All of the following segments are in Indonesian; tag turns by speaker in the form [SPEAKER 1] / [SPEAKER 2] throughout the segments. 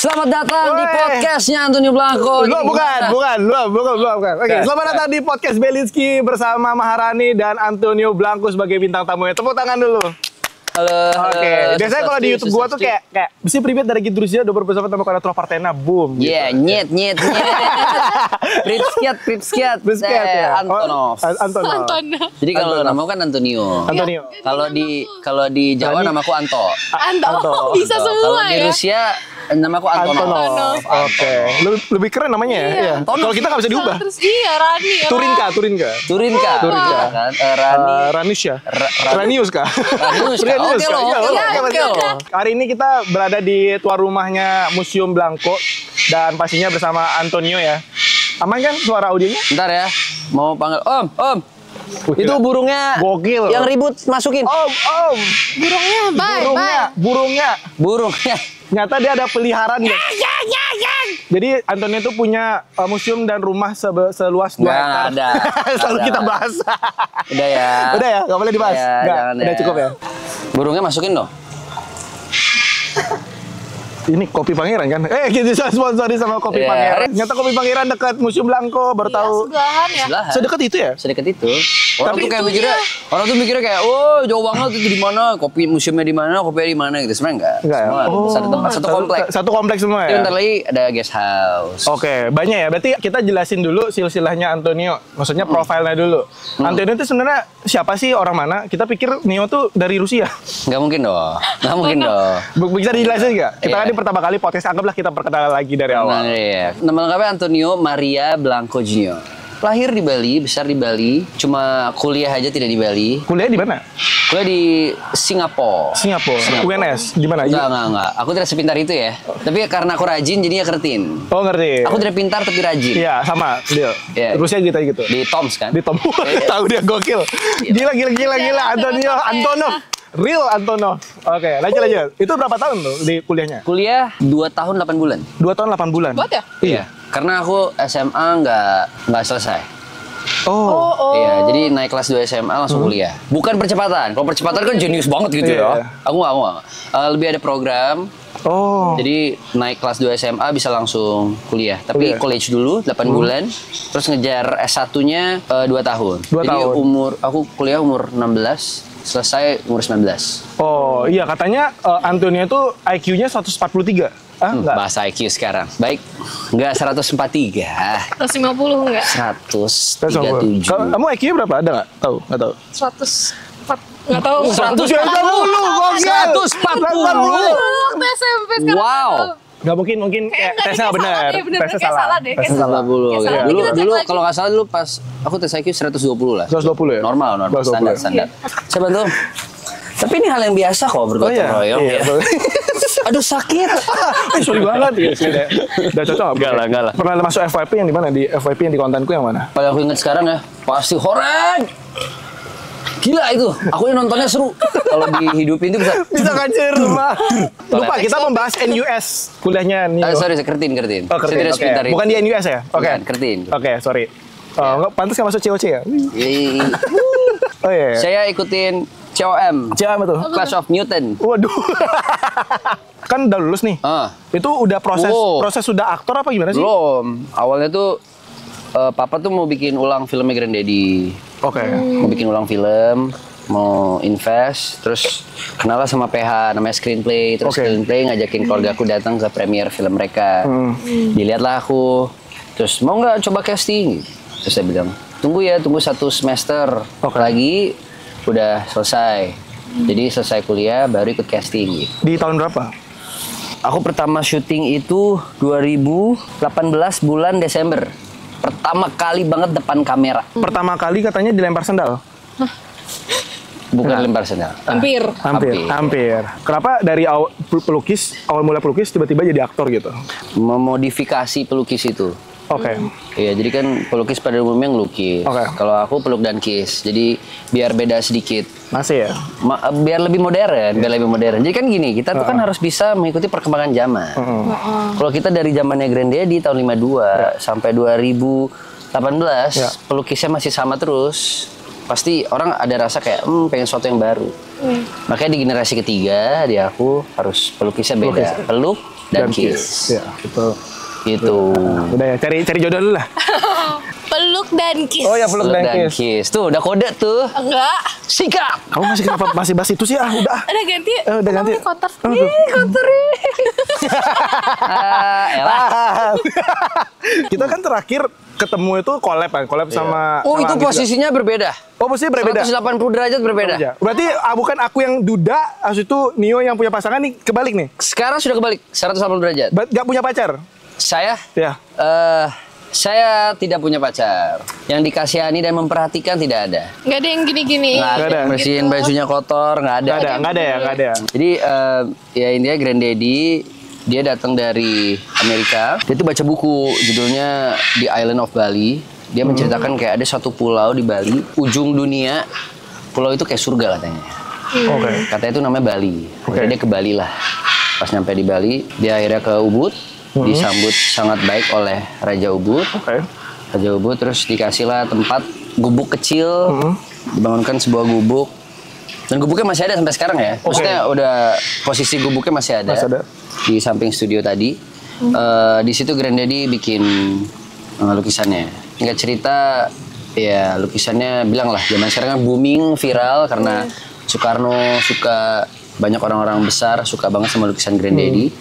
[SPEAKER 1] Selamat datang di podcastnya Antonio Blanco.
[SPEAKER 2] Bukan. Oke, selamat datang di podcast Belinski bersama Maharani dan Antonio Blanco sebagai bintang tamunya. Tepuk tangan dulu.
[SPEAKER 1] Halo.
[SPEAKER 2] Oke, biasanya kalau di YouTube gua tuh kayak mesti private dari gitu Rusia udah bersama sama Konator Partena, boom.
[SPEAKER 1] Iya,
[SPEAKER 2] gitu.
[SPEAKER 1] nyet. Pripskiat.
[SPEAKER 2] Ya.
[SPEAKER 1] Antonov.
[SPEAKER 2] Antonov.
[SPEAKER 1] Jadi kalau nama kan Antonio.
[SPEAKER 2] Antonio.
[SPEAKER 1] Kalau di Jawa namaku Anto.
[SPEAKER 3] Anto. Bisa
[SPEAKER 1] Kalau
[SPEAKER 3] semua
[SPEAKER 1] di
[SPEAKER 3] ya.
[SPEAKER 1] Rusia namaku Antonov.
[SPEAKER 2] Oke. Lebih keren namanya ya.
[SPEAKER 3] Iya.
[SPEAKER 2] Kalau kita nggak bisa diubah.
[SPEAKER 3] Terus iya Rani.
[SPEAKER 2] Turinka.
[SPEAKER 1] Kan?
[SPEAKER 2] Ranusya. Ranius kah?
[SPEAKER 1] Oke loh.
[SPEAKER 2] Hari ini kita berada di tuan rumahnya Museum Blanco dan pastinya bersama Antonio ya. Aman kan suara audionya?
[SPEAKER 1] Bentar ya. Mau panggil Om. Itu
[SPEAKER 2] Gila.
[SPEAKER 1] burungnya
[SPEAKER 2] Gokil.
[SPEAKER 1] yang ribut masukin.
[SPEAKER 2] Om. Burungnya. Nyata dia ada peliharaan ya. Jadi Antonio itu punya museum dan rumah seluas 2 hektar.
[SPEAKER 1] Nggak ada.
[SPEAKER 2] Selalu kita bahas.
[SPEAKER 1] Udah ya.
[SPEAKER 2] Nggak boleh dibahas. Nggak, udah cukup ya.
[SPEAKER 1] Burungnya masukin dong.
[SPEAKER 2] Ini Kopi Pangeran kan? Kita sponsori sama Kopi Pangeran. Nyata Kopi Pangeran dekat Museum Blanco, baru tahu.
[SPEAKER 3] Sebelahan ya.
[SPEAKER 2] Sedekat itu ya?
[SPEAKER 1] Sedekat itu. Orang
[SPEAKER 2] Tapi
[SPEAKER 1] tuh kayak
[SPEAKER 3] itu
[SPEAKER 1] orang tuh mikirnya kayak, oh jauh banget itu di mana, kopi museumnya di mana, kopinya di mana gitu. Sebenarnya enggak
[SPEAKER 2] Ya?
[SPEAKER 1] Semua satu tempat, satu komplek.
[SPEAKER 2] Satu kompleks semua
[SPEAKER 1] Tapi
[SPEAKER 2] ya?
[SPEAKER 1] bentar lagi ada guest house.
[SPEAKER 2] Oke, banyak ya. Berarti kita jelasin dulu silsilahnya Antonio. Maksudnya profilnya dulu. Antonio itu sebenarnya siapa sih, orang mana? Kita pikir Neo tuh dari Rusia.
[SPEAKER 1] Nggak mungkin dong.
[SPEAKER 2] Bisa dijelasin nggak? Kita
[SPEAKER 1] Iya.
[SPEAKER 2] kan ini pertama kali podcast, anggaplah kita perkenalan lagi dari awal.
[SPEAKER 1] Nah, iya. Nama lengkapnya Antonio Maria Blanco Junior. Lahir di Bali, besar di Bali, cuma kuliah aja tidak di Bali.
[SPEAKER 2] Kuliah di mana?
[SPEAKER 1] Kuliah di Singapura.
[SPEAKER 2] UNS. Di mana?
[SPEAKER 1] Enggak. Aku tidak sepintar itu ya. Tapi karena aku rajin jadinya kertin.
[SPEAKER 2] Oh, ngerti.
[SPEAKER 1] Aku tidak pintar tapi rajin.
[SPEAKER 2] Iya, sama dia.
[SPEAKER 1] Iya.
[SPEAKER 2] Rusia gitu.
[SPEAKER 1] Di Toms kan?
[SPEAKER 2] Di Tom. Tahu dia gokil. Gila. Antonov. Real Antonov. Oke, lanjut. Itu berapa tahun tuh di kuliahnya?
[SPEAKER 1] Kuliah 2 tahun 8 bulan.
[SPEAKER 2] 2 tahun 8 bulan.
[SPEAKER 3] Buat ya?
[SPEAKER 1] Iya. Karena aku SMA nggak selesai.
[SPEAKER 2] Oh.
[SPEAKER 1] Iya, jadi naik kelas 2 SMA langsung kuliah. Bukan percepatan. Kalau percepatan kan jenius banget gitu
[SPEAKER 2] Iya.
[SPEAKER 1] ya. Aku nggak. Lebih ada program.
[SPEAKER 2] Oh.
[SPEAKER 1] Jadi naik kelas 2 SMA bisa langsung kuliah. Tapi college dulu 8 bulan. Terus ngejar S1-nya 2 tahun.
[SPEAKER 2] 2
[SPEAKER 1] Jadi
[SPEAKER 2] tahun.
[SPEAKER 1] aku kuliah umur 16, selesai umur 19.
[SPEAKER 2] Oh, iya katanya Antonio itu IQ-nya 143. Enggak.
[SPEAKER 1] Bahasa IQ sekarang. Baik. Enggak 143.
[SPEAKER 3] 150 enggak?
[SPEAKER 1] 137.
[SPEAKER 2] Kamu IQ-nya berapa? Ada nggak? Nggak tahu.
[SPEAKER 3] 104 enggak tahu.
[SPEAKER 2] 140.
[SPEAKER 1] 140.
[SPEAKER 3] Waktu SMP sekarang.
[SPEAKER 1] Wow.
[SPEAKER 2] Nggak mungkin kayak tesnya nggak benar. Tesnya
[SPEAKER 3] Kayak salah deh.
[SPEAKER 2] Tesnya salah.
[SPEAKER 1] 140.
[SPEAKER 3] Kayak salah.
[SPEAKER 1] Dulu
[SPEAKER 3] Kita cek lagi.
[SPEAKER 1] kalau nggak salah dulu pas aku tes IQ 120 lah.
[SPEAKER 2] 120 ya?
[SPEAKER 1] Normal
[SPEAKER 2] 120.
[SPEAKER 1] standar. Saya bantu. Tapi ini hal yang biasa kok bergotong royong ya. Aduh sakit.
[SPEAKER 2] Sorry banget ya. Udah cocok.
[SPEAKER 1] Enggak lah.
[SPEAKER 2] Pernah masuk FYP yang di mana? Di FYP yang di kontenku yang mana?
[SPEAKER 1] Paling aku inget sekarang ya, pasti horeng. Gila itu, aku ini nontonnya seru. Kalau dihidupin itu bisa
[SPEAKER 2] kancir rumah. Lupa kita membahas NUS kuliahnya nih.
[SPEAKER 1] sorry, saya kertin.
[SPEAKER 2] Oh,
[SPEAKER 1] Saya tidak sepintar itu.
[SPEAKER 2] Bukan di NUS ya? Oke.
[SPEAKER 1] Bukan, kertin.
[SPEAKER 2] Oke, sorry. Oh, nggak pantas nggak masuk COC ya? Oh iya.
[SPEAKER 1] Saya ikutin COM,
[SPEAKER 2] COM itu.
[SPEAKER 1] Clash of Newton.
[SPEAKER 2] Waduh. Kan udah lulus nih. Itu udah proses sudah aktor apa gimana sih?
[SPEAKER 1] Belum. Awalnya tuh Papa tuh mau bikin ulang filmnya Granddaddy.
[SPEAKER 2] Oke.
[SPEAKER 1] Mau bikin ulang film, mau invest, terus kenal sama PH namanya Screenplay, terus Screenplay ngajakin keluarga aku datang ke premiere film mereka. Dilihatlah aku, terus mau nggak coba casting? Terus saya bilang, tunggu 1 semester lagi udah selesai. Jadi selesai kuliah baru ikut casting gitu.
[SPEAKER 2] Di tahun berapa?
[SPEAKER 1] Aku pertama syuting itu 2018 bulan Desember. Pertama kali banget depan kamera.
[SPEAKER 2] Pertama kali katanya dilempar sendal.
[SPEAKER 1] Bukan lempar sendal.
[SPEAKER 3] Hampir.
[SPEAKER 2] Kenapa dari awal mulai pelukis tiba-tiba jadi aktor gitu?
[SPEAKER 1] Memodifikasi pelukis itu.
[SPEAKER 2] Oke.
[SPEAKER 1] Iya, jadi kan pelukis pada umumnya ngelukis. Kalau aku peluk dan kis. Jadi biar beda sedikit.
[SPEAKER 2] Masih ya?
[SPEAKER 1] Biar lebih modern, Jadi kan gini, kita tuh kan harus bisa mengikuti perkembangan zaman. Kalau kita dari zamannya Granddaddy tahun 52 sampai 2018, pelukisnya masih sama terus. Pasti orang ada rasa kayak pengen sesuatu yang baru. Makanya di generasi ketiga, di aku harus pelukisnya beda. Peluk dan Kiss.
[SPEAKER 2] Ya, itu.
[SPEAKER 1] Gitu.
[SPEAKER 2] Udah ya, cari jodoh dulu lah.
[SPEAKER 3] Peluk dan kiss.
[SPEAKER 2] Oh ya, peluk dan kiss.
[SPEAKER 1] Kiss. Tuh udah kode tuh.
[SPEAKER 3] Enggak.
[SPEAKER 1] Sikap.
[SPEAKER 2] Kamu masih kenapa masih bahas itu sih? Udah.
[SPEAKER 3] Udah ganti.
[SPEAKER 2] Udah ganti.
[SPEAKER 3] Namanya kotor. Ih, kotor.
[SPEAKER 1] Elah.
[SPEAKER 2] Kita kan terakhir ketemu itu collab kan, collab sama
[SPEAKER 1] Oh,
[SPEAKER 2] sama
[SPEAKER 1] itu
[SPEAKER 2] Anggi juga.
[SPEAKER 1] posisinya berbeda.
[SPEAKER 2] Oh, posisinya berbeda.
[SPEAKER 1] 180 derajat berbeda.
[SPEAKER 2] Berarti bukan aku yang duda, habis itu Nio yang punya pasangan nih kebalik nih.
[SPEAKER 1] Sekarang sudah kebalik 180 derajat.
[SPEAKER 2] Gak punya pacar?
[SPEAKER 1] Saya
[SPEAKER 2] Ya.
[SPEAKER 1] saya tidak punya pacar. Yang dikasihani dan memperhatikan tidak ada.
[SPEAKER 3] Enggak ada yang gini-gini.
[SPEAKER 1] Nggak ada.
[SPEAKER 2] Nggak ada.
[SPEAKER 1] Bersihin bajunya kotor, nggak ada.
[SPEAKER 2] Nggak ada ya.
[SPEAKER 1] Jadi ya intinya Granddaddy dia datang dari Amerika. Dia tuh baca buku judulnya The Island of Bali. Dia menceritakan kayak ada satu pulau di Bali, ujung dunia. Pulau itu kayak surga katanya.
[SPEAKER 2] Oke.
[SPEAKER 1] Katanya itu namanya Bali.
[SPEAKER 2] Oke.
[SPEAKER 1] Akhirnya dia ke Bali lah. Pas nyampe di Bali, dia akhirnya ke Ubud. Disambut sangat baik oleh Raja Ubud.
[SPEAKER 2] Oke.
[SPEAKER 1] Raja Ubud terus dikasihlah tempat gubuk kecil. Dibangunkan sebuah gubuk. Dan gubuknya masih ada sampai sekarang ya. Maksudnya udah posisi gubuknya masih ada.
[SPEAKER 2] Masih ada.
[SPEAKER 1] Di samping studio tadi. Di situ Granddaddy bikin lukisannya. Nggak cerita ya lukisannya bilang lah zaman sekarang kan booming viral karena Soekarno suka, banyak orang-orang besar suka banget sama lukisan Granddaddy.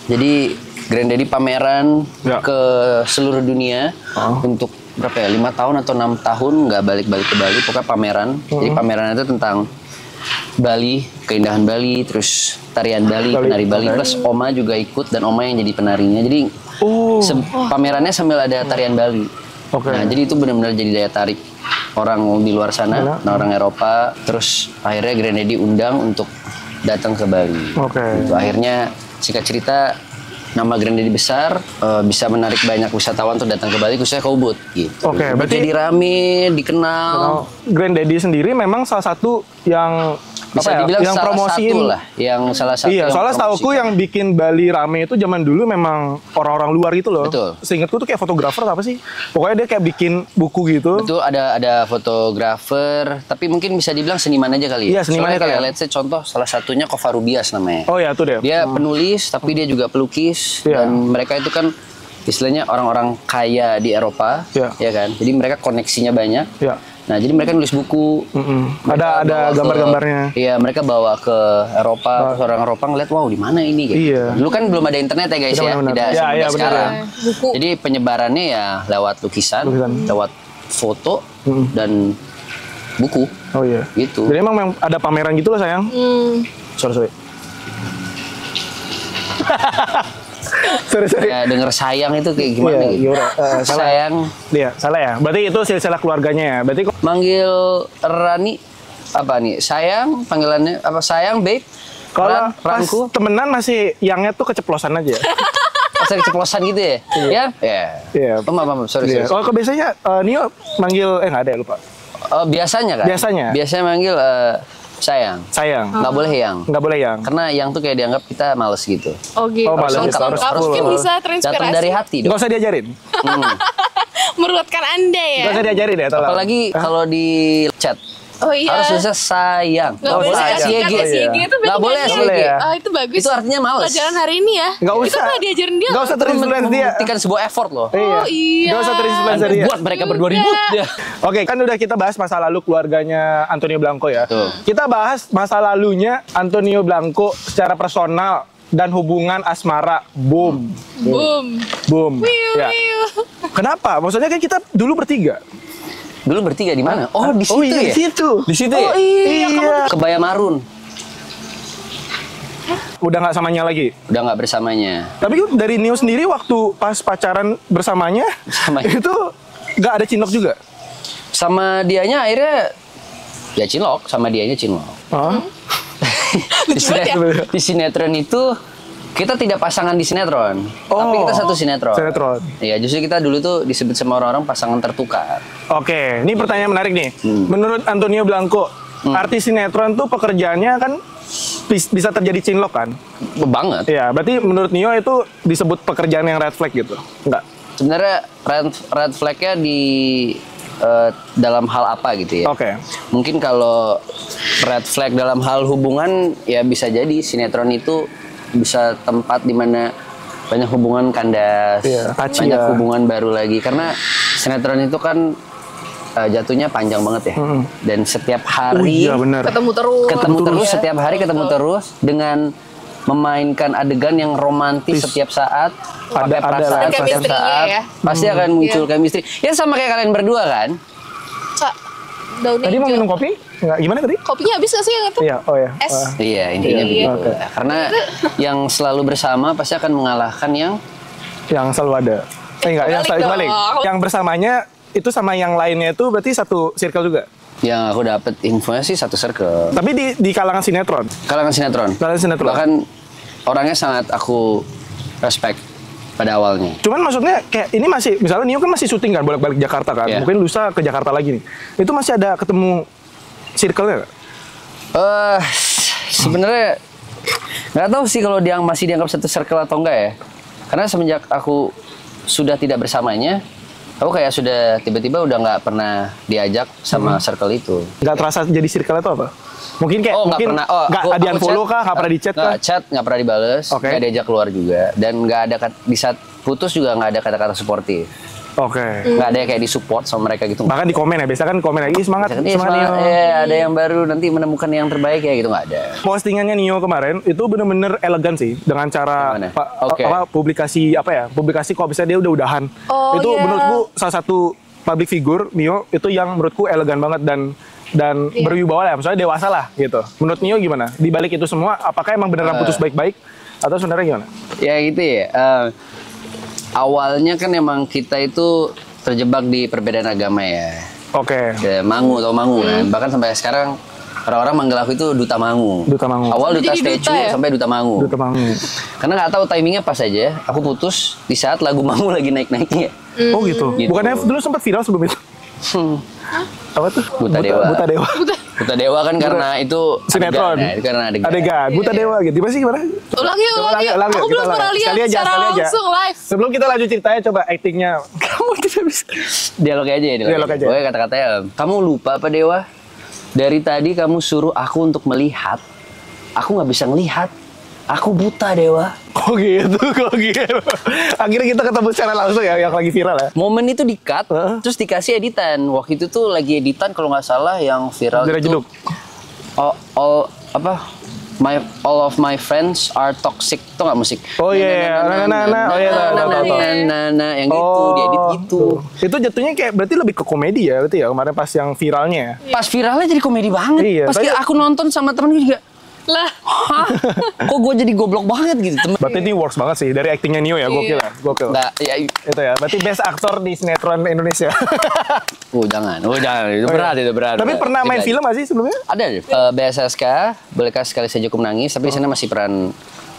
[SPEAKER 1] Jadi Granddaddy pameran ke seluruh dunia untuk berapa ya, 5 tahun atau 6 tahun nggak balik-balik ke Bali, pokoknya pameran. Jadi pameran itu tentang Bali, keindahan Bali, terus tarian Bali, penari Bali, plus Oma juga ikut dan Oma yang jadi penarinya. Jadi pamerannya sambil ada tarian Bali. Nah, jadi itu benar-benar jadi daya tarik orang di luar sana, orang Eropa. Terus akhirnya Granddaddy undang untuk datang ke Bali. Gitu. Akhirnya singkat cerita nama Granddaddy besar, bisa menarik banyak wisatawan untuk datang ke Bali, khususnya ke Ubud gitu.
[SPEAKER 2] Berarti
[SPEAKER 1] jadi rame, dikenal.
[SPEAKER 2] Granddaddy sendiri memang salah satu yang
[SPEAKER 1] bisa dibilang
[SPEAKER 2] yang
[SPEAKER 1] salah
[SPEAKER 2] promosiin
[SPEAKER 1] satu lah, yang salah satu.
[SPEAKER 2] Iya,
[SPEAKER 1] yang
[SPEAKER 2] soalnya setauku yang bikin Bali rame itu zaman dulu memang orang-orang luar gitu loh.
[SPEAKER 1] Betul.
[SPEAKER 2] Seingatku tuh kayak fotografer apa sih? Pokoknya dia kayak bikin buku gitu.
[SPEAKER 1] Betul, ada fotografer, tapi mungkin bisa dibilang seniman aja kali
[SPEAKER 2] Iya,
[SPEAKER 1] ya.
[SPEAKER 2] seniman aja kali ya.
[SPEAKER 1] Let's say contoh salah satunya Kova Rubias namanya.
[SPEAKER 2] Oh ya, tuh deh.
[SPEAKER 1] Dia penulis, tapi dia juga pelukis.
[SPEAKER 2] Iya.
[SPEAKER 1] Dan mereka itu kan istilahnya orang-orang kaya di Eropa,
[SPEAKER 2] Iya.
[SPEAKER 1] ya kan? Jadi mereka koneksinya banyak.
[SPEAKER 2] Iya.
[SPEAKER 1] Nah, jadi mereka nulis buku.
[SPEAKER 2] Ada gambar-gambarnya.
[SPEAKER 1] Iya, mereka bawa ke Eropa, terus orang Eropa ngeliat, wow di mana ini? Gitu.
[SPEAKER 2] Iya.
[SPEAKER 1] Dulu kan belum ada internet ya guys ya,
[SPEAKER 2] Benar-benar.
[SPEAKER 1] tidak
[SPEAKER 2] Iya,
[SPEAKER 1] semudah
[SPEAKER 2] iya, benar.
[SPEAKER 1] sekarang.
[SPEAKER 3] Buku.
[SPEAKER 1] Jadi penyebarannya ya lewat lukisan, lewat foto dan buku.
[SPEAKER 2] Oh iya.
[SPEAKER 1] Gitu.
[SPEAKER 2] Jadi emang ada pameran gitu loh sayang. Sorry. sorry.
[SPEAKER 1] Ya denger sayang itu kayak gimana
[SPEAKER 2] Iya,
[SPEAKER 1] gitu.
[SPEAKER 2] gimana? Salah.
[SPEAKER 1] Sayang.
[SPEAKER 2] Iya, salah ya. Berarti itu silsilah keluarganya ya. Berarti kok
[SPEAKER 1] Manggil Rani apa nih? Sayang, panggilannya apa? Sayang, babe.
[SPEAKER 2] kalau pas
[SPEAKER 1] Ranku.
[SPEAKER 2] temenan masih yangnya tuh keceplosan aja.
[SPEAKER 1] Pas keceplosan gitu ya? Ya?
[SPEAKER 2] Iya.
[SPEAKER 1] Oh, maaf, sorry.
[SPEAKER 2] Iya. Kalau biasanya Nio manggil nggak ada ya, lupa.
[SPEAKER 1] Oh, biasanya kan?
[SPEAKER 2] Biasanya?
[SPEAKER 1] Biasanya manggil sayang.
[SPEAKER 2] Sayang.
[SPEAKER 1] Nggak boleh yang.
[SPEAKER 2] Nggak boleh yang.
[SPEAKER 1] Karena yang tuh kayak dianggap kita males gitu.
[SPEAKER 3] Oh gitu.
[SPEAKER 2] Oh, malah
[SPEAKER 1] lengkap,
[SPEAKER 2] harus
[SPEAKER 3] Lengkap,
[SPEAKER 2] full.
[SPEAKER 3] mungkin bisa
[SPEAKER 1] Datang
[SPEAKER 3] terinspirasi.
[SPEAKER 1] dari hati dong.
[SPEAKER 2] Nggak usah diajarin.
[SPEAKER 3] Meruatkan Anda ya.
[SPEAKER 2] Nggak usah diajarin ya, tolong.
[SPEAKER 1] Apalagi kalau di chat.
[SPEAKER 3] Oh iya.
[SPEAKER 1] Harus bisa sayang.
[SPEAKER 3] Nggak boleh
[SPEAKER 2] sayang.
[SPEAKER 3] SYG. SYG itu
[SPEAKER 1] Nggak boleh
[SPEAKER 3] berarti
[SPEAKER 1] SYG.
[SPEAKER 3] nyanyi. Oh itu bagus.
[SPEAKER 1] Itu artinya males.
[SPEAKER 3] Pelajaran hari ini ya.
[SPEAKER 2] Nggak
[SPEAKER 3] Itu
[SPEAKER 2] usah.
[SPEAKER 3] nggak diajarin dia.
[SPEAKER 2] Nggak usah
[SPEAKER 1] Itu
[SPEAKER 2] terinfluence dia.
[SPEAKER 1] membuktikan sebuah effort loh.
[SPEAKER 3] Oh iya.
[SPEAKER 2] Nggak usah terinfluence dia.
[SPEAKER 1] Buat mereka berdua ribut.
[SPEAKER 3] Enggak.
[SPEAKER 1] Ya.
[SPEAKER 2] Oke, kan udah kita bahas masa lalu keluarganya Antonio Blanco ya.
[SPEAKER 1] Betul.
[SPEAKER 2] Kita bahas masa lalunya Antonio Blanco secara personal dan hubungan asmara. Boom.
[SPEAKER 3] Boom.
[SPEAKER 2] Ya. Kenapa? Maksudnya kan kita dulu bertiga.
[SPEAKER 1] Dulu bertiga di mana? Oh, di situ
[SPEAKER 2] iya,
[SPEAKER 1] ya?
[SPEAKER 2] di situ.
[SPEAKER 1] Di situ
[SPEAKER 2] Oh,
[SPEAKER 1] ya?
[SPEAKER 2] iya.
[SPEAKER 1] Kebaya Marun.
[SPEAKER 2] Udah nggak samanya lagi.
[SPEAKER 1] Udah nggak bersamanya.
[SPEAKER 2] Tapi dari Nio sendiri waktu pas pacaran bersamanya, itu nggak ada cinlok juga.
[SPEAKER 1] Sama dianya akhirnya ya cinlok, sama dianya cinlok.
[SPEAKER 2] Oh.
[SPEAKER 1] Di sinetron itu kita tidak pasangan di sinetron, tapi kita satu sinetron.
[SPEAKER 2] Sinetron.
[SPEAKER 1] Iya, justru kita dulu tuh disebut sama orang-orang pasangan tertukar.
[SPEAKER 2] Oke, ini pertanyaan menarik nih. Menurut Antonio Blanco, artis sinetron tuh pekerjaannya kan bisa terjadi cinlok kan?
[SPEAKER 1] Banget.
[SPEAKER 2] Iya, berarti menurut Nio itu disebut pekerjaan yang red flag gitu? Enggak?
[SPEAKER 1] Sebenarnya red flag-nya di dalam hal apa gitu ya?
[SPEAKER 2] Oke.
[SPEAKER 1] Mungkin kalau red flag dalam hal hubungan ya bisa jadi sinetron itu bisa tempat di mana banyak hubungan kandas,
[SPEAKER 2] touchy
[SPEAKER 1] banyak
[SPEAKER 2] ya.
[SPEAKER 1] hubungan baru lagi. Karena sinetron itu kan jatuhnya panjang banget ya. Dan setiap hari
[SPEAKER 2] Iya benar.
[SPEAKER 3] Ketemu terus.
[SPEAKER 1] setiap hari ketemu terus dengan memainkan adegan yang romantis setiap saat, pakai
[SPEAKER 2] ada
[SPEAKER 1] perasaan
[SPEAKER 2] lah.
[SPEAKER 1] setiap
[SPEAKER 3] Chemistry-nya
[SPEAKER 1] saat,
[SPEAKER 3] ya.
[SPEAKER 1] pasti akan muncul chemistry. Ya sama kayak kalian berdua kan?
[SPEAKER 3] Kak, daun
[SPEAKER 2] Tadi mau
[SPEAKER 3] hijau.
[SPEAKER 2] minum kopi? Enggak, gimana tadi?
[SPEAKER 3] Kopinya habis gak sih yang itu?
[SPEAKER 2] Iya, oh ya.
[SPEAKER 3] Es.
[SPEAKER 1] Iya, intinya
[SPEAKER 3] Iya.
[SPEAKER 1] begitu.
[SPEAKER 2] Oke.
[SPEAKER 1] Karena yang selalu bersama pasti akan mengalahkan yang
[SPEAKER 2] Yang selalu ada. Enggak, yang
[SPEAKER 3] Balik
[SPEAKER 2] balik.
[SPEAKER 3] dong.
[SPEAKER 2] Yang bersamanya itu sama yang lainnya itu berarti satu circle juga.
[SPEAKER 1] yang aku dapat infonya sih satu circle.
[SPEAKER 2] Tapi di kalangan sinetron.
[SPEAKER 1] Kalangan sinetron.
[SPEAKER 2] Kalangan sinetron.
[SPEAKER 1] Bahkan orangnya sangat aku respect pada awalnya.
[SPEAKER 2] Cuman maksudnya kayak ini masih, misalnya Nio kan masih syuting kan, bolak-balik Jakarta kan.
[SPEAKER 1] Iya.
[SPEAKER 2] Mungkin lusa ke Jakarta lagi nih. Itu masih ada ketemu circle-nya nggak?
[SPEAKER 1] Sebenarnya nggak tahu sih kalau dia masih dianggap satu circle atau enggak ya. Karena semenjak aku sudah tidak bersamanya, aku kayak sudah tiba-tiba udah nggak pernah diajak sama circle itu.
[SPEAKER 2] Nggak terasa jadi circle itu apa? Mungkin kayak
[SPEAKER 1] Nggak
[SPEAKER 2] mungkin
[SPEAKER 1] pernah.
[SPEAKER 2] nggak
[SPEAKER 1] Aku
[SPEAKER 2] adian follow
[SPEAKER 1] chat,
[SPEAKER 2] kah? Nggak pernah di chat kah?
[SPEAKER 1] Nggak chat, nggak pernah dibales,
[SPEAKER 2] Oke.
[SPEAKER 1] nggak diajak keluar juga, dan nggak ada di saat putus juga nggak ada kata-kata suportif.
[SPEAKER 2] Oke.
[SPEAKER 1] Nggak ada yang kayak disupport sama mereka gitu.
[SPEAKER 2] Bahkan di komen ya, biasa kan komen lagi semangat,
[SPEAKER 1] Misalkan,
[SPEAKER 2] semangat Nio.
[SPEAKER 1] ada yang baru nanti menemukan yang terbaik ya gitu, nggak ada.
[SPEAKER 2] Postingannya Nio kemarin itu bener-bener elegan sih dengan cara
[SPEAKER 1] Gimana?
[SPEAKER 2] apa
[SPEAKER 1] Oke.
[SPEAKER 2] publikasi apa ya? Publikasi kalau misalnya dia udah-udahan.
[SPEAKER 3] Oh,
[SPEAKER 2] itu
[SPEAKER 3] iya.
[SPEAKER 2] menurutku salah satu public figure Nio itu yang menurutku elegan banget dan
[SPEAKER 3] Iya.
[SPEAKER 2] berwibawa lah, misalnya dewasa lah gitu. Menurut Nio gimana? Di balik itu semua apakah emang beneran putus baik-baik atau sebenarnya gimana?
[SPEAKER 1] Ya gitu ya. Awalnya kan emang kita itu terjebak di perbedaan agama ya.
[SPEAKER 2] Oke.
[SPEAKER 1] Ya, Mangu atau Mangu kan. Bahkan sampai sekarang orang-orang manggil aku itu Duta Mangu.
[SPEAKER 2] Duta Mangu.
[SPEAKER 1] Awal Duta
[SPEAKER 3] Jadi Duta
[SPEAKER 1] Statue
[SPEAKER 3] ya?
[SPEAKER 1] sampai Duta Mangu.
[SPEAKER 2] Duta Mangu.
[SPEAKER 1] Karena nggak tahu timingnya pas aja. Aku putus di saat lagu Mangu lagi naik-naiknya.
[SPEAKER 2] Oh gitu.
[SPEAKER 1] Gitu.
[SPEAKER 2] Bukannya dulu sempat viral sebelum itu? Apa tuh?
[SPEAKER 1] Buta Dewa.
[SPEAKER 2] Buta Dewa.
[SPEAKER 1] Duta Dewa kan karena itu
[SPEAKER 2] Sinetron.
[SPEAKER 1] adegan, ya, itu karena adegan.
[SPEAKER 2] Adegan. Buta Dewa gitu. Gimana sih gimana?
[SPEAKER 3] Ulang yuk. Aku belum pernah lihat secara langsung live.
[SPEAKER 2] Sebelum kita lanjut ceritanya, coba actingnya.
[SPEAKER 1] Kamu tidak bisa. Dialog aja ya.
[SPEAKER 2] Dialog aja.
[SPEAKER 1] Pokoknya kata-katanya, kamu lupa apa Dewa? Dari tadi kamu suruh aku untuk melihat. Aku nggak bisa ngelihat. Aku buta Dewa.
[SPEAKER 2] Kok gitu, kok gitu. Akhirnya kita ketemu secara langsung ya, yang lagi viral ya.
[SPEAKER 1] Momen itu di-cut, terus dikasih editan. Waktu itu tuh lagi editan kalau nggak salah yang viral
[SPEAKER 2] Jera
[SPEAKER 1] itu.
[SPEAKER 2] jeduk.
[SPEAKER 1] All of my friends are toxic. Tuh nggak musik?
[SPEAKER 2] Oh iya, oh iya, tahu.
[SPEAKER 1] Yang gitu, diedit gitu.
[SPEAKER 2] Itu jatuhnya kayak berarti lebih ke komedi ya, berarti ya kemarin pas yang viralnya ya.
[SPEAKER 1] Pas viralnya jadi komedi banget.
[SPEAKER 2] Iya,
[SPEAKER 1] Pas
[SPEAKER 2] tapi-
[SPEAKER 1] aku nonton sama temen juga,
[SPEAKER 3] Lah.
[SPEAKER 1] hah? Kok gue jadi goblok banget gitu temen?
[SPEAKER 2] Berarti ini works banget sih dari actingnya Nio ya, gokil ya, gokil.
[SPEAKER 1] Nggak, ya,
[SPEAKER 2] Itu ya, berarti best aktor di sinetron Indonesia.
[SPEAKER 1] jangan, itu berat, itu berat.
[SPEAKER 2] Tapi
[SPEAKER 1] berat.
[SPEAKER 2] pernah main
[SPEAKER 1] Gitu
[SPEAKER 2] film nggak sih sebelumnya?
[SPEAKER 1] Ada BSSK, Bolehkah Sekali Saja Ku Menangis, tapi di sana masih peran,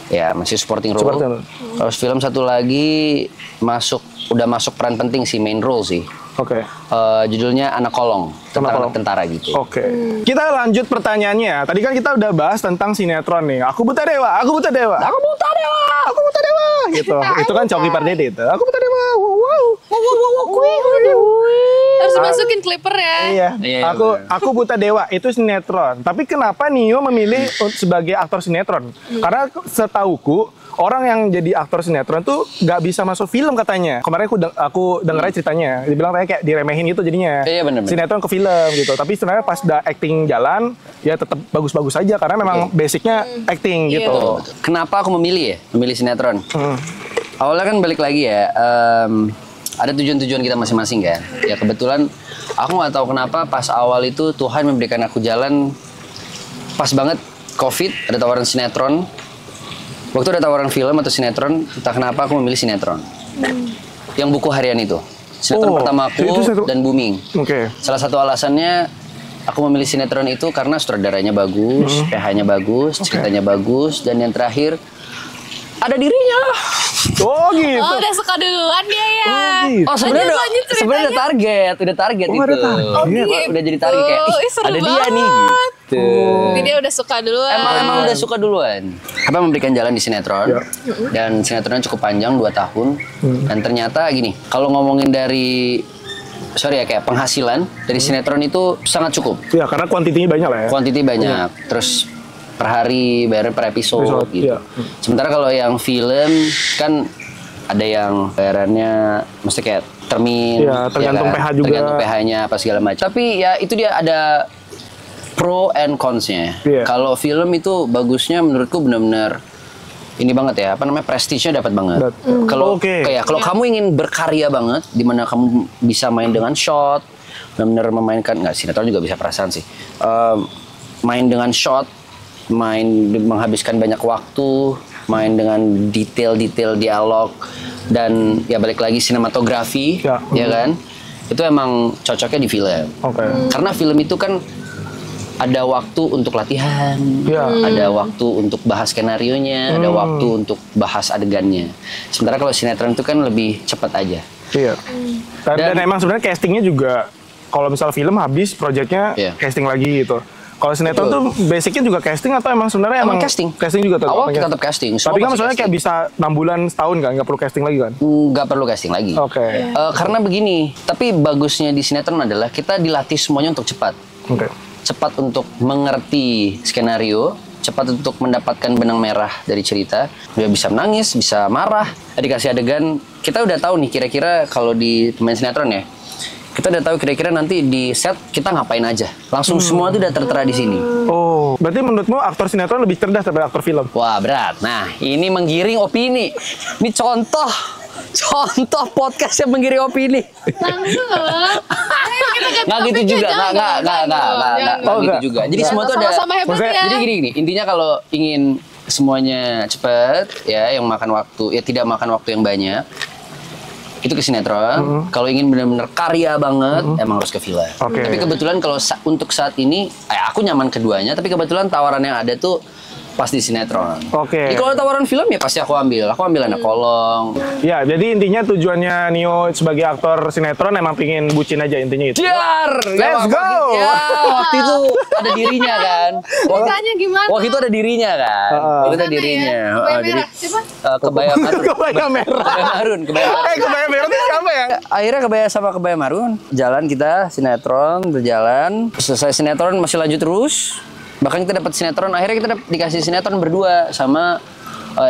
[SPEAKER 1] ya masih supporting role.
[SPEAKER 2] Supporting role.
[SPEAKER 1] Terus film satu lagi udah masuk peran penting sih, main role sih.
[SPEAKER 2] Oke.
[SPEAKER 1] Judulnya Anak Kolong, tentang
[SPEAKER 2] Kolong.
[SPEAKER 1] tentara gitu.
[SPEAKER 2] Oke. Kita lanjut pertanyaannya. Tadi kan kita udah bahas tentang sinetron nih. Aku buta dewa, aku buta dewa. Aku buta dewa, aku buta dewa. Gitu. Itu kan Coki Pardede itu. Aku buta dewa. Wow.
[SPEAKER 3] Harus masukin clipper ya.
[SPEAKER 2] Iya.
[SPEAKER 1] Iya,
[SPEAKER 2] Aku buta dewa itu sinetron. Tapi kenapa Nio memilih sebagai aktor sinetron? Karena setauku orang yang jadi aktor sinetron tuh nggak bisa masuk film katanya. Kemarin aku dengarnya ceritanya, dibilang kayak diremehin gitu jadinya.
[SPEAKER 1] Iya, bener-bener.
[SPEAKER 2] Sinetron ke film gitu. Tapi sebenarnya pas udah acting jalan, ya tetap bagus-bagus aja karena memang basicnya acting
[SPEAKER 3] Iya.
[SPEAKER 2] gitu.
[SPEAKER 1] Kenapa aku memilih sinetron? Awalnya kan balik lagi ya, ada tujuan-tujuan kita masing-masing kan. Ya kebetulan aku nggak tahu kenapa pas awal itu Tuhan memberikan aku jalan pas banget COVID, ada tawaran sinetron. Waktu ada tawaran film atau sinetron, entah kenapa aku memilih sinetron. Yang buku harian itu. Sinetron pertama aku
[SPEAKER 2] itu sinetron.
[SPEAKER 1] dan Booming.
[SPEAKER 2] Oke.
[SPEAKER 1] Salah satu alasannya aku memilih sinetron itu karena sutradaranya bagus, PH-nya bagus, ceritanya bagus, dan yang terakhir ada dirinya.
[SPEAKER 2] Oh gitu.
[SPEAKER 3] Oh, udah suka duluan dia ya.
[SPEAKER 2] gitu.
[SPEAKER 1] Oh sebenarnya
[SPEAKER 3] Lanjut
[SPEAKER 1] udah sebenarnya udah target
[SPEAKER 2] Oh,
[SPEAKER 1] itu.
[SPEAKER 2] ada target. Oh,
[SPEAKER 3] gitu.
[SPEAKER 1] Udah jadi target kayak
[SPEAKER 3] Ih, seru
[SPEAKER 1] ada dia
[SPEAKER 3] banget.
[SPEAKER 1] nih gitu.
[SPEAKER 3] Jadi dia udah suka duluan.
[SPEAKER 1] Emang udah suka duluan. Apa memberikan jalan di sinetron dan sinetronnya cukup panjang 2 tahun dan ternyata gini, kalau ngomongin dari kayak penghasilan dari sinetron itu sangat cukup.
[SPEAKER 2] Ya karena kuantitinya banyak lah ya.
[SPEAKER 1] Kuantiti banyak. Terus per hari, bayar per episode gitu.
[SPEAKER 2] Iya.
[SPEAKER 1] Sementara kalau yang film kan ada yang bayarannya mesti kayak termin,
[SPEAKER 2] Iya, tergantung
[SPEAKER 1] ya kan?
[SPEAKER 2] PH juga.
[SPEAKER 1] Tergantung PH-nya apa segala macam. Tapi ya itu dia ada pro and cons-nya.
[SPEAKER 2] Iya.
[SPEAKER 1] Kalau film itu bagusnya menurutku benar-benar ini banget ya, apa namanya, prestisnya dapat banget. Kalau kayak kalau kamu ingin berkarya banget, di mana kamu bisa main dengan shot, benar-benar memainkan, nggak, sinetron juga bisa perasaan sih. Main dengan shot, menghabiskan banyak waktu, main dengan detail-detail dialog, dan ya balik lagi sinematografi, ya kan? Itu emang cocoknya di film. Karena film itu kan ada waktu untuk latihan, ada waktu untuk bahas skenarionya, ada waktu untuk bahas adegannya. Sementara kalau sinetron itu kan lebih cepat aja.
[SPEAKER 2] Iya. Dan emang sebenarnya castingnya juga, kalau misal film habis proyeknya casting lagi gitu. Kalau sinetron tuh basicnya juga casting atau emang sebenarnya emang
[SPEAKER 1] casting?
[SPEAKER 2] Casting juga tuh.
[SPEAKER 1] Awal kita tetap casting.
[SPEAKER 2] Tapi kan maksudnya kayak bisa 6 bulan, setahun kan, nggak perlu casting lagi kan?
[SPEAKER 1] Nggak perlu casting lagi.
[SPEAKER 2] Oke.
[SPEAKER 1] Karena begini, tapi bagusnya di sinetron adalah kita dilatih semuanya untuk cepat. Cepat untuk mengerti skenario, cepat untuk mendapatkan benang merah dari cerita. Dia bisa menangis, bisa marah, dikasih adegan. Kita udah tahu nih kira-kira kalau di pemain sinetron ya, kita udah tahu kira-kira nanti di set kita ngapain aja. Langsung semua itu udah tertera di sini.
[SPEAKER 2] Oh, berarti menurutmu aktor sinetron lebih cerdas daripada aktor film?
[SPEAKER 1] Wah, berat. Nah, ini menggiring opini. Ini contoh podcast yang menggiring opini. Nggak gitu juga, nggak gitu juga. Jadi semua tuh ada.
[SPEAKER 3] Sama-sama hebat ya.
[SPEAKER 1] Jadi gini, intinya kalau ingin semuanya cepet, ya, yang makan waktu, ya tidak makan waktu yang banyak, itu ke sinetron. Kalau ingin benar-benar karya banget, emang harus ke film. Tapi kebetulan kalau untuk saat ini, aku nyaman keduanya. Tapi kebetulan tawaran yang ada tuh pas di sinetron. Jadi kalau tawaran film ya pasti aku ambil. Aku ambil Anak Kolong.
[SPEAKER 2] Ya, jadi intinya tujuannya Nio sebagai aktor sinetron emang pingin bucin aja intinya itu.
[SPEAKER 1] Let's go. Ya, waktu itu ada dirinya kan.
[SPEAKER 3] Makanya gimana?
[SPEAKER 1] Waktu itu ada dirinya kan. Waktu itu ada dirinya.
[SPEAKER 3] Kebaya merah. Siapa?
[SPEAKER 1] Kebaya marun.
[SPEAKER 2] Kebaya merah.
[SPEAKER 1] Kebaya marun.
[SPEAKER 2] Kebaya merah itu siapa ya?
[SPEAKER 1] Akhirnya kebaya marun. Jalan kita sinetron berjalan. Selesai sinetron masih lanjut terus. Bahkan kita dapat sinetron, akhirnya kita dikasih sinetron berdua sama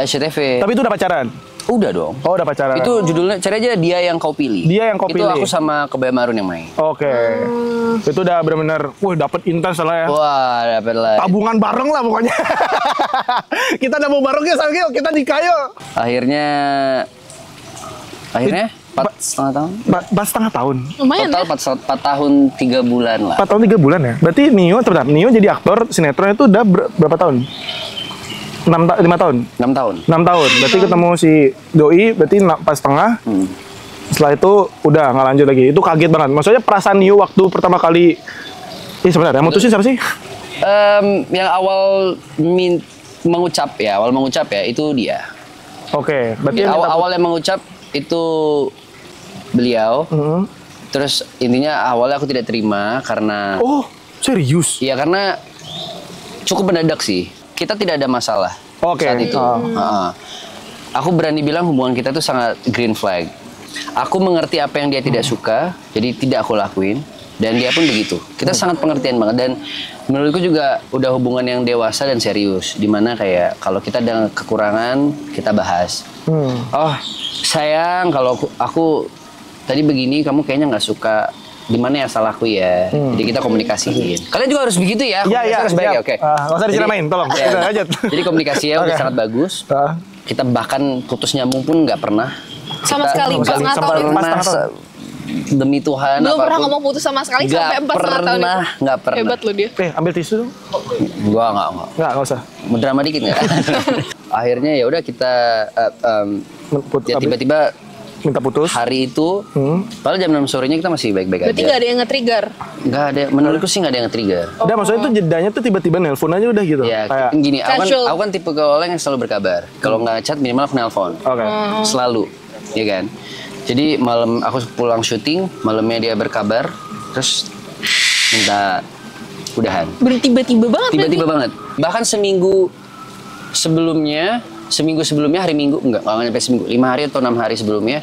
[SPEAKER 1] SCTV.
[SPEAKER 2] Tapi itu udah pacaran?
[SPEAKER 1] Udah dong.
[SPEAKER 2] Oh, udah pacaran.
[SPEAKER 1] Itu judulnya, cari aja Dia Yang Kau Pilih.
[SPEAKER 2] Dia Yang Kau Pilih.
[SPEAKER 1] Itu aku sama Kebaya Marun yang main.
[SPEAKER 2] Itu udah bener-bener, dapet intens lah ya.
[SPEAKER 1] Wah, dapet lah.
[SPEAKER 2] Tabungan bareng lah pokoknya. Kita nabung bareng ya, Salgil. Kita nikah yuk.
[SPEAKER 1] Akhirnya 4,5 tahun.
[SPEAKER 2] 4,5 tahun.
[SPEAKER 3] Lumayan
[SPEAKER 1] Total
[SPEAKER 3] ya?
[SPEAKER 1] 4 tahun 3 bulan lah.
[SPEAKER 2] 4 tahun 3 bulan ya? Berarti Nio jadi aktor sinetron itu udah berapa tahun? 5 tahun?
[SPEAKER 1] 6 tahun.
[SPEAKER 2] 6 tahun. Berarti ketemu si Doi, berarti 4,5. Setelah itu udah nggak lanjut lagi. Itu kaget banget. Maksudnya perasaan Nio waktu pertama kali... sebenarnya mutusin siapa sih?
[SPEAKER 1] Yang awal mengucap ya itu dia.
[SPEAKER 2] Berarti
[SPEAKER 1] awal yang mengucap itu beliau. Terus intinya awalnya aku tidak terima karena...
[SPEAKER 2] Oh, serius?
[SPEAKER 1] Iya, karena cukup mendadak sih. Kita tidak ada masalah saat itu. Aku berani bilang hubungan kita tuh sangat green flag. Aku mengerti apa yang dia tidak suka, jadi tidak aku lakuin. Dan dia pun begitu. Kita sangat pengertian banget. Dan menurutku juga udah hubungan yang dewasa dan serius. Dimana kayak kalau kita ada kekurangan, kita bahas. Oh, sayang, kalau aku tadi begini, kamu kayaknya nggak suka. Di mana ya salahku ya? Jadi kita komunikasiin. Kalian juga harus begitu ya?
[SPEAKER 2] Iya,
[SPEAKER 1] harus baik ya, oke.
[SPEAKER 2] Nggak usah disiramain, tolong.
[SPEAKER 1] Ya, jadi komunikasinya udah sangat bagus. Kita bahkan putus nyambung pun nggak pernah.
[SPEAKER 3] Sama sekali,
[SPEAKER 1] Nggak pernah. Demi Tuhan.
[SPEAKER 3] Belum pernah ngomong putus sama sekali sampai 4,5 tahun itu.
[SPEAKER 1] Nggak pernah.
[SPEAKER 3] Hebat loh dia.
[SPEAKER 2] Ambil tisu dong.
[SPEAKER 1] Nggak
[SPEAKER 2] usah.
[SPEAKER 1] Mau drama dikit nggak? Akhirnya ya udah kita tiba-tiba
[SPEAKER 2] minta putus
[SPEAKER 1] hari itu. Padahal jam 6 sorenya kita masih baik-baik aja.
[SPEAKER 3] Berarti nggak ada yang nge-trigger?
[SPEAKER 1] Nggak ada. Menurutku sih nggak ada yang nge-trigger.
[SPEAKER 2] Udah, maksudnya itu jedanya tuh tiba-tiba nelpon aja udah gitu.
[SPEAKER 1] Ya,
[SPEAKER 2] kayak
[SPEAKER 1] gini. Aku kan tipe orang yang selalu berkabar. Kalau nggak chat minimal aku nelpon. Selalu, ya kan. Jadi malam aku pulang syuting, malamnya dia berkabar, terus minta udahan.
[SPEAKER 3] Tiba-tiba banget.
[SPEAKER 1] Tiba-tiba banget. Bahkan seminggu sebelumnya hari Minggu, enggak nyampe seminggu, 5 hari atau 6 hari sebelumnya,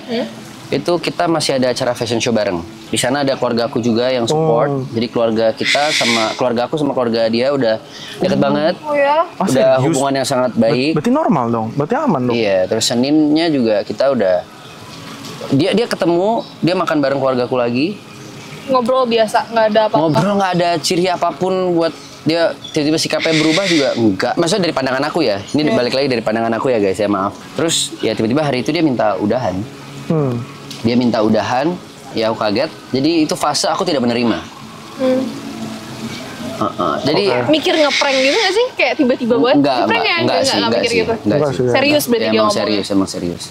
[SPEAKER 1] itu kita masih ada acara fashion show bareng. Di sana ada keluarga aku juga yang support. Jadi keluarga kita sama keluarga aku sama keluarga dia udah deket banget.
[SPEAKER 3] Oh ya?
[SPEAKER 1] Udah hubungan yang sangat baik.
[SPEAKER 2] Berarti normal dong, berarti aman dong.
[SPEAKER 1] Iya, terus Seninnya juga kita udah dia ketemu, dia makan bareng keluargaku lagi.
[SPEAKER 3] Ngobrol biasa, nggak ada apa-apa.
[SPEAKER 1] Ngobrol nggak ada ciri apapun buat dia tiba-tiba sikapnya berubah juga enggak. Maksudnya dari pandangan aku ya. Ini balik lagi dari pandangan aku ya guys ya, maaf. Terus ya tiba-tiba hari itu dia minta udahan. Dia minta udahan, ya aku kaget. Jadi itu fase aku tidak menerima. Jadi
[SPEAKER 3] mikir ngeprank gitu nggak sih? Kayak tiba-tiba buat
[SPEAKER 1] enggak
[SPEAKER 3] mikir
[SPEAKER 1] sih,
[SPEAKER 3] gitu.
[SPEAKER 1] enggak sih.
[SPEAKER 3] Serius berarti dia
[SPEAKER 1] Emang
[SPEAKER 3] ngomongnya.
[SPEAKER 1] serius.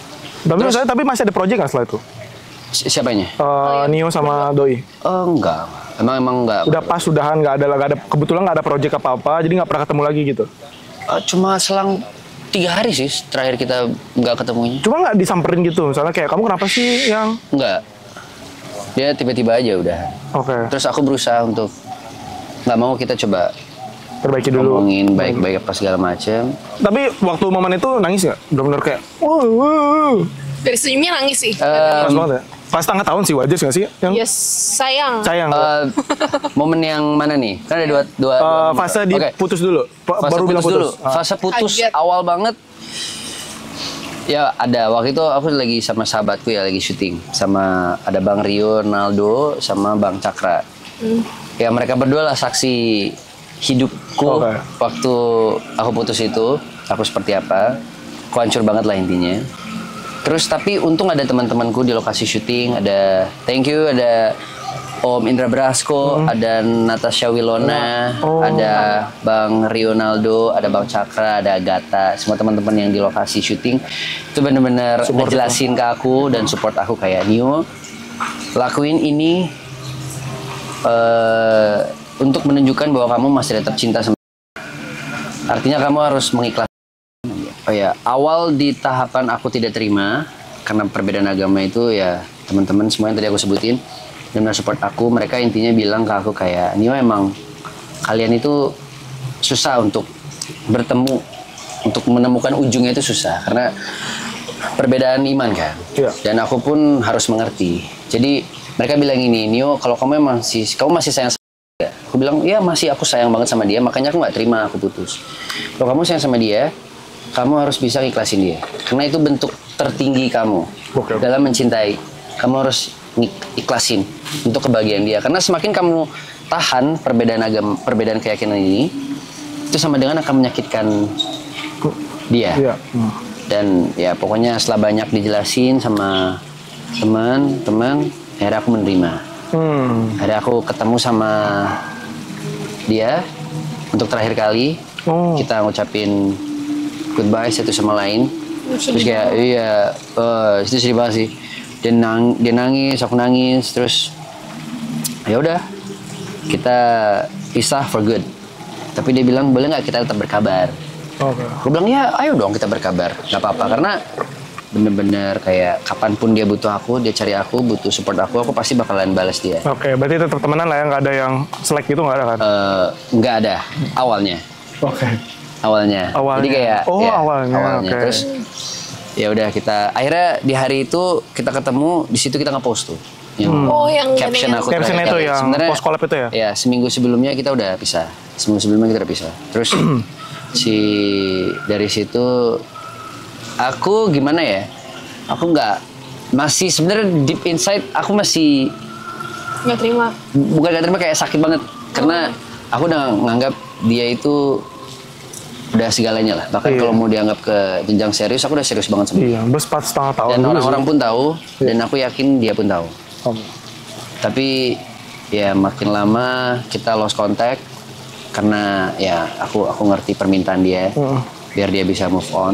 [SPEAKER 2] Tapi masih ada project nggak setelah itu?
[SPEAKER 1] Siapanya?
[SPEAKER 2] Nio sama Doi.
[SPEAKER 1] Enggak. Emang enggak.
[SPEAKER 2] Udah pas udahan, nggak ada kebetulan nggak ada project apa-apa, jadi nggak pernah ketemu lagi gitu.
[SPEAKER 1] Cuma selang 3 hari sih terakhir kita nggak ketemunya.
[SPEAKER 2] Cuma nggak disamperin gitu, misalnya kayak kamu kenapa sih yang?
[SPEAKER 1] Enggak. Dia tiba-tiba aja udah.
[SPEAKER 2] Oke.
[SPEAKER 1] Terus aku berusaha untuk nggak mau kita coba
[SPEAKER 2] Perbaiki dulu.
[SPEAKER 1] ngomongin baik-baik apa segala macam.
[SPEAKER 2] Tapi waktu momen itu nangis nggak? Benar-benar kayak, wow.
[SPEAKER 3] Dari senyumnya nangis sih.
[SPEAKER 2] Pas banget ya. Pas tengah tahun sih wajar nggak sih? Yang
[SPEAKER 3] Yes, sayang.
[SPEAKER 2] sayang.
[SPEAKER 1] Momen yang mana nih? Kan ada dua
[SPEAKER 2] Fase
[SPEAKER 1] Oke.
[SPEAKER 2] putus dulu.
[SPEAKER 1] Fase
[SPEAKER 2] Baru bilang
[SPEAKER 1] putus dulu.
[SPEAKER 2] putus.
[SPEAKER 1] Fase putus
[SPEAKER 3] Kaget.
[SPEAKER 1] awal banget. Ya ada, waktu itu aku lagi sama sahabatku ya, lagi syuting. Sama ada Bang Rio, Ronaldo, sama Bang Cakra. Ya mereka berdua lah saksi hidupku waktu aku putus itu. Aku seperti apa. Aku hancur banget lah intinya. Terus tapi untung ada teman-temanku di lokasi syuting. Ada thank you, ada Om Indra Brasko, ada Natasha Wilona, ada Bang Rionaldo, ada Bang Cakra, ada Agatha, semua teman-teman yang di lokasi syuting itu benar-benar ngejelasin ke aku dan support aku kayak Nio, lakuin ini untuk menunjukkan bahwa kamu masih tetap cinta sama. Artinya kamu harus mengikhlaskan. Oh ya, awal di tahapan aku tidak terima karena perbedaan agama itu ya teman-teman semua yang tadi aku sebutin dan support aku, mereka intinya bilang ke aku kayak Nio emang kalian itu susah untuk bertemu, untuk menemukan ujungnya itu susah karena perbedaan iman kan. Dan aku pun harus mengerti. Jadi mereka bilang ini, Nio kalau kamu masih sayang sama dia. Aku bilang iya masih, aku sayang banget sama dia, makanya aku nggak terima aku putus. Kalau kamu sayang sama dia, kamu harus bisa ikhlasin dia. Karena itu bentuk tertinggi kamu dalam mencintai. Kamu harus ikhlasin untuk kebahagiaan dia. Karena semakin kamu tahan perbedaan agama, perbedaan keyakinan ini, itu sama dengan akan menyakitkan dia. Dan ya pokoknya setelah banyak dijelasin sama teman-teman, akhirnya aku menerima. Akhirnya aku ketemu sama dia untuk terakhir kali. Kita ngucapin goodbye satu sama lain. Terus kayak iya, itu sedih banget sih. Dia nangis, aku nangis, terus ya udah kita pisah for good. Tapi dia bilang boleh nggak kita tetap berkabar. Aku bilang ya ayo dong kita berkabar, nggak apa-apa karena bener-bener kayak kapanpun dia butuh aku, dia cari aku, butuh support aku pasti bakalan balas dia.
[SPEAKER 2] Berarti tetap temenan lah ya, nggak ada yang selek gitu, nggak ada kan?
[SPEAKER 1] Nggak ada awalnya. Awalnya. Jadi kayak awalnya. Terus ya udah kita akhirnya di hari itu kita ketemu, di situ kita nge-post tuh.
[SPEAKER 3] Yang
[SPEAKER 1] caption aku
[SPEAKER 2] caption itu yang
[SPEAKER 1] sebenarnya
[SPEAKER 2] post collab itu ya?
[SPEAKER 1] Ya, seminggu sebelumnya kita udah pisah. Terus dari situ aku gimana ya? Aku masih sebenarnya deep inside aku masih
[SPEAKER 3] nggak terima.
[SPEAKER 1] Bukan nggak terima, kayak sakit banget karena aku udah nganggap dia itu udah segalanya lah. Bahkan kalau mau dianggap ke jenjang serius, aku udah serius banget sama dia.
[SPEAKER 2] Iya, 4,5 tahun.
[SPEAKER 1] Dan orang-orang pun tahu, dan aku yakin dia pun tahu. Tapi ya makin lama kita lost contact karena ya aku ngerti permintaan dia biar dia bisa move on.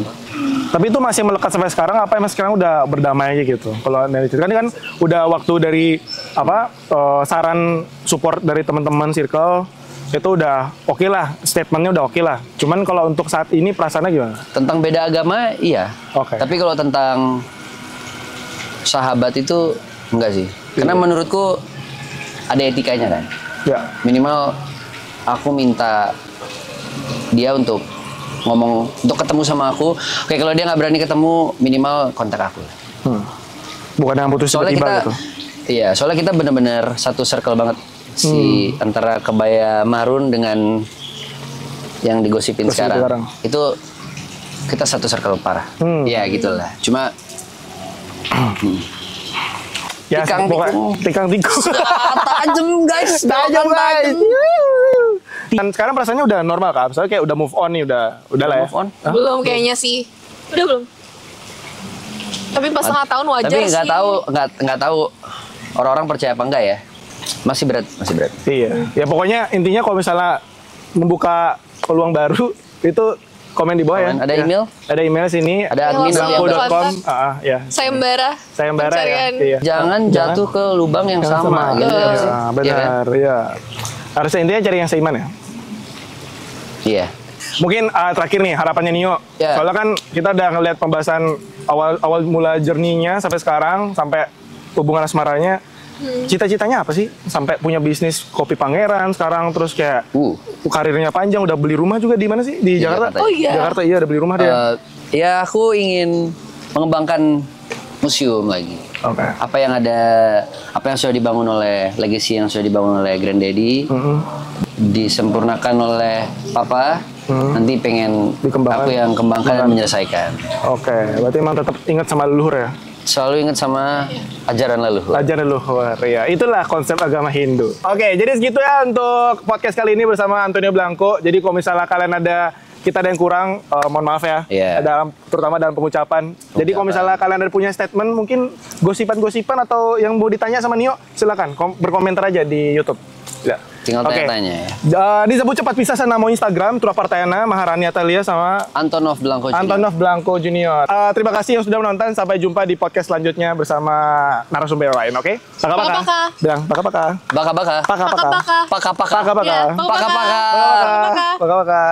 [SPEAKER 2] Tapi itu masih melekat sampai sekarang apa emang sekarang udah berdamai aja gitu? Kalau dari cerita kan udah waktu dari saran support dari teman-teman circle itu udah oke lah, statementnya udah oke lah. Cuman kalau untuk saat ini perasaannya gimana?
[SPEAKER 1] Tentang beda agama, iya. Tapi kalau tentang sahabat itu enggak sih. Karena menurutku ada etikanya kan. Minimal aku minta dia untuk ngomong, untuk ketemu sama aku. Oke, kalau dia nggak berani ketemu, minimal kontak aku.
[SPEAKER 2] Bukan yang putus tiba-tiba gitu.
[SPEAKER 1] Iya, soalnya kita bener-bener satu circle banget si antara kebaya marun dengan yang digosipin sekarang. Itu kita satu circle parah. Ya gitulah. Cuma
[SPEAKER 2] ya, tikang tikung.
[SPEAKER 1] Tajam guys.
[SPEAKER 2] Tajam guys. Dan sekarang perasaannya udah normal Kak? Misalnya kayak udah move on nih, udah lah ya?
[SPEAKER 1] Move on?
[SPEAKER 3] Belum kayaknya sih. Udah belum? Tapi pas setengah tahun wajar
[SPEAKER 1] tapi
[SPEAKER 3] sih.
[SPEAKER 1] nggak tahu orang-orang percaya apa enggak ya. Masih berat.
[SPEAKER 2] Iya. Ya pokoknya intinya kalau misalnya membuka peluang baru itu komen di bawah ya.
[SPEAKER 1] Ada email?
[SPEAKER 2] Ada email sini.
[SPEAKER 1] Ada admin
[SPEAKER 2] blanko.com. Ya.
[SPEAKER 3] Sayembara
[SPEAKER 2] ya. Iya.
[SPEAKER 1] Jangan jatuh ke lubang yang sama. Gitu
[SPEAKER 2] ya, benar. Iya. Harusnya intinya cari yang seiman ya.
[SPEAKER 1] Iya.
[SPEAKER 2] Mungkin terakhir nih harapannya Nio.
[SPEAKER 1] Yeah.
[SPEAKER 2] Soalnya kan kita udah ngeliat pembahasan awal mula journey-nya sampai sekarang, sampai hubungan asmaranya. Cita-citanya apa sih? Sampai punya bisnis kopi Pangeran sekarang, terus kayak karirnya panjang, udah beli rumah juga di mana sih? Di Jakarta.
[SPEAKER 3] Oh iya.
[SPEAKER 2] Jakarta iya, udah beli rumah dia.
[SPEAKER 1] Ya aku ingin mengembangkan museum lagi.
[SPEAKER 2] Oke.
[SPEAKER 1] Apa yang sudah dibangun oleh legacy yang sudah dibangun oleh Granddaddy, disempurnakan oleh Papa. Nanti pengen aku yang kembangkan dan menyelesaikan.
[SPEAKER 2] Oke, berarti emang tetap ingat sama leluhur ya?
[SPEAKER 1] Selalu ingat sama ajaran leluhur.
[SPEAKER 2] Ajaran leluhur, ya. Itulah konsep agama Hindu. Oke, jadi segitu ya untuk podcast kali ini bersama Antonio Blanko. Jadi kalau misalnya kalian kita ada yang kurang, mohon maaf ya. Terutama dalam pengucapan. Jadi kalau misalnya kalian ada punya statement, mungkin gosipan-gosipan atau yang mau ditanya sama Nio, silakan berkomentar aja di YouTube. Ya.
[SPEAKER 1] Tinggal tanya-tanya ya.
[SPEAKER 2] Disebut cepat pisah nama Instagram, Tura Partayana, Maharani Atalia sama
[SPEAKER 1] Antonov
[SPEAKER 2] Blanko Junior. Terima kasih yang sudah menonton. Sampai jumpa di podcast selanjutnya bersama narasumber lain, oke? Paka-paka. Bilang paka-paka.
[SPEAKER 1] Paka-paka.
[SPEAKER 2] Paka-paka.
[SPEAKER 1] Paka-paka.
[SPEAKER 2] Paka-paka.
[SPEAKER 1] Paka-paka.
[SPEAKER 2] Paka-paka.